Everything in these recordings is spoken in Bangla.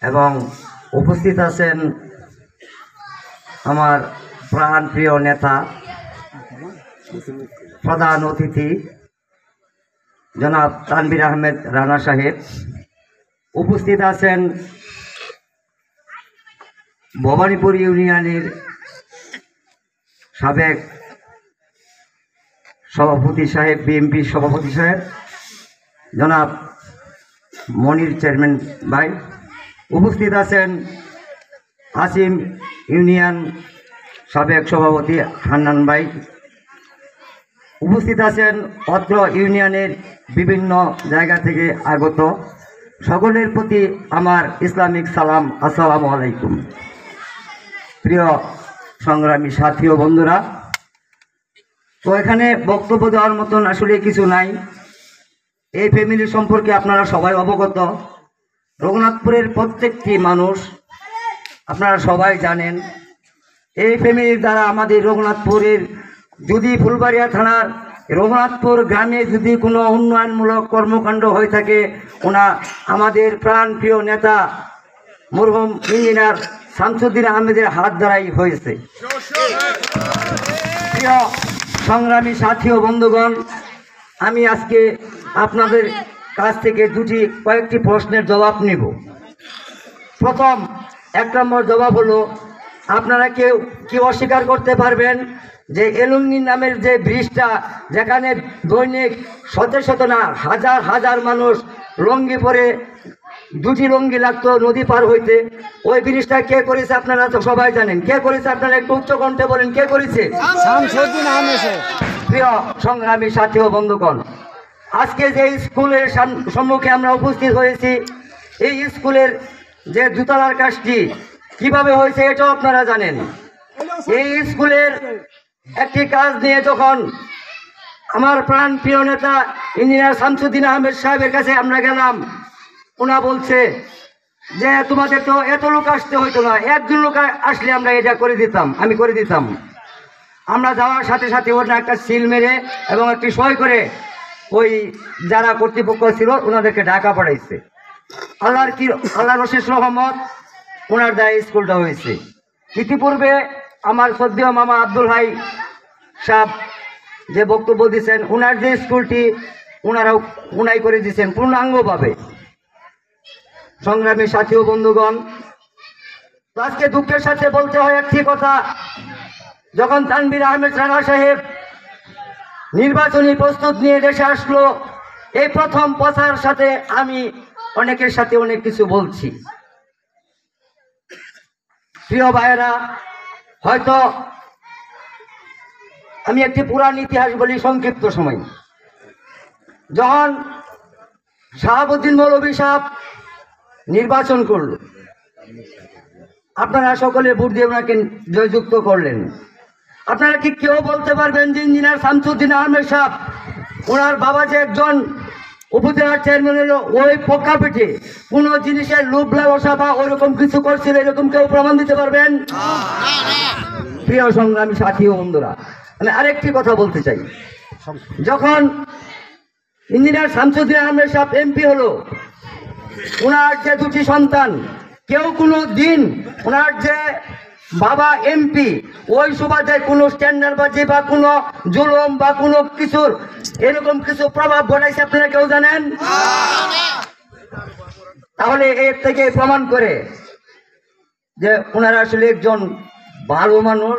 এবং উপস্থিত আছেন আমার প্রাণপ্রিয় নেতা প্রধান অতিথি জনাব তানভীর আহমেদ রানা সাহেব। উপস্থিত আছেন ভবানীপুর ইউনিয়নের সাবেক সভাপতি সাহেব, বিএনপি সভাপতি সাহেব জনাব মনির চেয়ারম্যান ভাই। উপস্থিত আছেন আসিম ইউনিয়ন সাবেক সভাপতি হান্নান ভাই। উপস্থিত আছেন অত্র ইউনিয়নের বিভিন্ন জায়গা থেকে আগত সকলের প্রতি আমার ইসলামিক সালাম, আসসালামু আলাইকুম। প্রিয় সংগ্রামী সাথী ও বন্ধুরা, তো এখানে বক্তব্য দেওয়ার মতন আসলে কিছু নাই। এই ফ্যামিলি সম্পর্কে আপনারা সবাই অবগত। রঘুনাথপুরের প্রত্যেকটি মানুষ আপনারা সবাই জানেন। এই ফ্যামিলির দ্বারা আমাদের রঘুনাথপুরের, যদি ফুলবাড়িয়া থানার রঘুনাথপুর গ্রামে যদি কোনো উন্নয়নমূলক কর্মকাণ্ড হয়ে থাকে, আমাদের প্রাণপ্রিয় নেতা মরহুম ইঞ্জিনিয়ার শামসুদ্দিন আহমেদের হাত দ্বারাই হয়েছে। প্রিয় সংগ্রামী সাথী ও বন্ধুগণ, আমি আজকে আপনাদের কাছ থেকে কয়েকটি প্রশ্নের জবাব নিব। প্রথম 1 নম্বর জবাব হলো, আপনারা কেউ কি অস্বীকার করতে পারবেন যে এলুঙ্গি নামের যে ব্রিজটা, যেখানে দৈনিক শত না হাজার হাজার মানুষ লঙ্গি পরে, 2টি লঙ্গি লাগতো নদী পার হইতে, ওই ব্রিজটা কে করেছে আপনারা তো সবাই জানেন। কে করেছে আপনারা একটু উচ্চ কণ্ঠে বলেন, কে করেছে? প্রিয় সংগ্রামী সাথী ও বন্ধুগণ, আজকে যে স্কুলের সম্মুখে আমরা উপস্থিত হয়েছি, এই স্কুলের যে দুতলার কাজটি কিভাবে হয়েছে এটাও আপনারা জানেন। এই স্কুলের একটি কাজ নিয়ে যখন আমার প্রাণ প্রিয় নেতা ইঞ্জিনিয়ার শামসুদ্দিন আহমেদ সাহেবের কাছে আমরা গেলাম, ওনা বলছে যে তোমাদের তো এত লোক আসতে হইতো না, একজন লোক আসলে আমরা এটা করে দিতাম, আমি করে দিতাম। আমরা যাওয়ার সাথে সাথে ওটা একটা সিল মেরে এবং একটি সই করে ওই যারা কর্তৃপক্ষ ছিল ওনাদেরকে ঢাকা পাঠাইছে। আল্লাহর অশেষ রহমত, ওনার দ্বারা স্কুলটা হয়েছে। ইতিপূর্বে আমার শ্রদ্ধেয় মামা আব্দুল হাই সাহেব যে বক্তব্য দিয়েছেন, ওনার যে স্কুলটি উনাই করে দিয়েছেন পূর্ণাঙ্গভাবে। সংগ্রামী সাথী ও বন্ধুগণ, আজকে দুঃখের সাথে বলতে হয় একটি কথা, যখন তানভীর আহমেদ রানা সাহেব নির্বাচনী প্রস্তুত নিয়ে দেশে আসলো, এই প্রথম প্রচার সাথে আমি অনেকের সাথে অনেক কিছু বলছি। প্রিয় ভাইয়েরা, হয়তো আমি একটি পুরাণ ইতিহাস বলি সংক্ষিপ্ত সময়। যখন শাহাবুদ্দিন মৌলভী সাহেব নির্বাচন করল, আপনারা সকলে ভোট দিয়ে ওনাকে জয়যুক্ত করলেন। আপনারা কি কেউ বলতে পারবেন যে ইঞ্জিনিয়ার শামসুদ্দিন আহমেদ সাহেব, ওনার বাবা যে একজন উপজেলার চেয়ারম্যান হলো, ওই প্রেক্ষাপটে কোনো জিনিসের লোভ লালসা বা ওইরকম কিছু করছিল, এরকম কেউ প্রমাণ দিতে পারবেন? প্রিয় সংগ্রামী সাথী ও বন্ধুরা, আমি আরেকটি কথা বলতে চাই। যখন ইঞ্জিনিয়ার শামসুদ্দিন আহমেদ সাহেব এমপি হলো, ওনার যে 2টি সন্তান, কেউ কোনো দিন ওনার যে বাবা এমপি ওই সুবাদে কোনো স্ট্যান্ডার্ডবাজি বা কোনো জুলুম বা কোনো কিছুর এরকম কিছু প্রভাব ঘটাইছে আপনারা কেউ জানেন? তাহলে এর থেকে প্রমাণ করে যে ওনারা আসলে একজন ভালো মানুষ,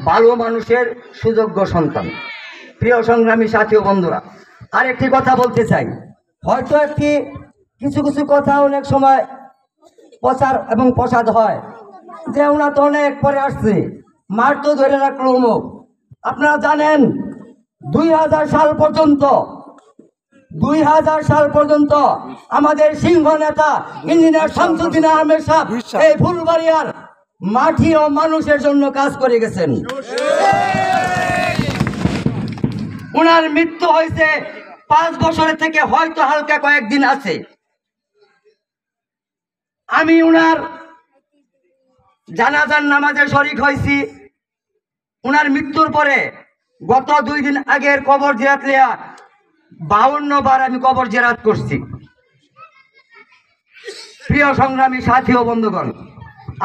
ভালো মানুষের সুযোগ্য সন্তান। প্রিয় সংগ্রামী সাথী ও বন্ধুরা, আরেকটি কথা বলতে চাই। হয়তো কিছু কিছু কথা অনেক সময় প্রচার এবং প্রসাদ হয় যে ওনা তো অনেক পরে আসছে, মার তো ধরে রাখলো অমুক। আপনারা জানেন 2000 সাল পর্যন্ত আমাদের সিংহ নেতা ইঞ্জিনিয়ার শামসুদ্দিন আহমেদ সাহেব এই ফুলবাড়িয়ার মাটি ও মানুষের জন্য কাজ করে গেছেন। ওনার মৃত্যু হয়েছে 5 বছরের থেকে হয়তো হালকা কয়েকদিন আছে। আমি ওনার জানাজার নামাজে শরীক হয়েছি। ওনার মৃত্যুর পরে গত 2 দিন আগের কবর জিয়ারত লিয়া 52 বার আমি কবর জিয়ারত করছি। প্রিয় সংগ্রামী সাথী ও বন্ধুগণ,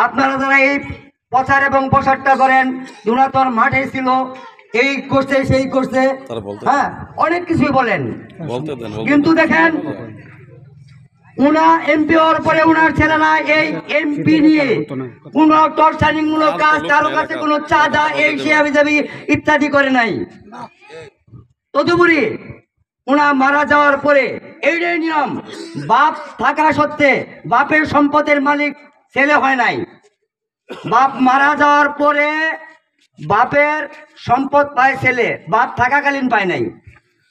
আপনারা যারা এই প্রচার এবং প্রসারটা করেন, জোনাতন মাঠে ছিল, এই করছে সেই করছে, হ্যাঁ অনেক কিছুই বলেন, কিন্তু দেখেন উনা এমপি হওয়ার পরে উনার ছেলেরা এই এমপি নিয়ে কোন টর্চারিং মূলক কাজ, কারো কাছে কোনো চাঁদা এই সে হাবি ইত্যাদি করে নাই। তদুপরি উনা মারা যাওয়ার পরে এইটাই নিয়ম, বাপ থাকা সত্ত্বে বাপের সম্পদের মালিক ছেলে হয় নাই। বাপ মারা যাওয়ার পরে বাপের সম্পদ পায় ছেলে, বাপ থাকাকালীন পায় নাই।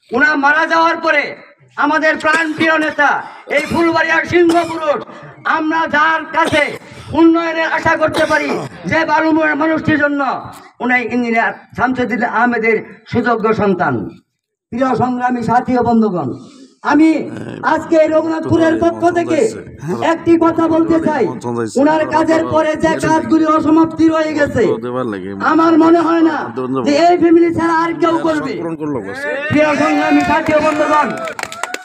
উনা মারা যাওয়ার পরে আমাদের প্রাণপ্রিয় নেতা এই ফুলবাড়িয়ার সিংহ পুরুষ, আমরা যার কাছে উন্নয়নের আশা করতে পারি, যে বালুময়ের মানুষটির জন্য উনি ইঞ্জিনিয়ার শামসুদ্দিন আহমেদের সুযোগ্য সন্তান। প্রিয় সংগ্রামী সাথী ও বন্ধুগণ, আমি আজকে রঘুনাথপুরের পক্ষ থেকে একটি কথা বলতে চাই। উনার কাজের পরে যে কাজগুলি অসমাপ্তি রয়ে গেছে, আমার মনে হয় না যে এই ফ্যামিলি ছাড়া আর কেউ করবে। প্রিয় সংগ্রামী সাথী ও বন্ধুগণ,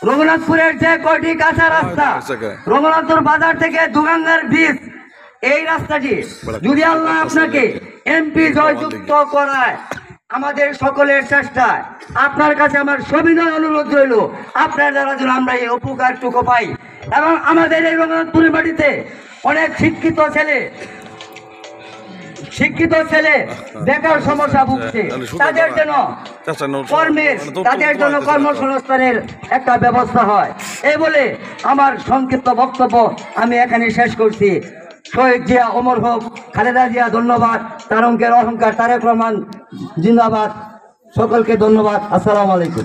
রঘুনাথপুরের যে কয়টি কাঁচা রাস্তা, রঘুনাথপুর বাজার থেকে দুগাঙ্গার ব্রিজ, এই রাস্তাটি যদি আল্লাহ আপনাকে এমপি জয়যুক্ত করায়, আমাদের সকলের চেষ্টায় আপনার কাছে আমার সবিনয় অনুরোধ রইল, আপনার দ্বারা যেন আমরা এই উপকারটুকু পাই। এবং আমাদের এই রঘুনাথপুরের মাটিতে অনেক শিক্ষিত ছেলে বেকার সমস্যা ভুগছে, তাদের জন্য কর্মসংস্থানের একটা ব্যবস্থা হয়। এই বলে আমার সংক্ষিপ্ত বক্তব্য আমি এখানে শেষ করছি। শহীদ জিয়া অমর হোক, খালেদা জিয়া ধন্যবাদ, তার অঙ্কের অহংকার তারেক রহমান জিন্দাবাদ। সকলকে ধন্যবাদ। আসসালামু আলাইকুম।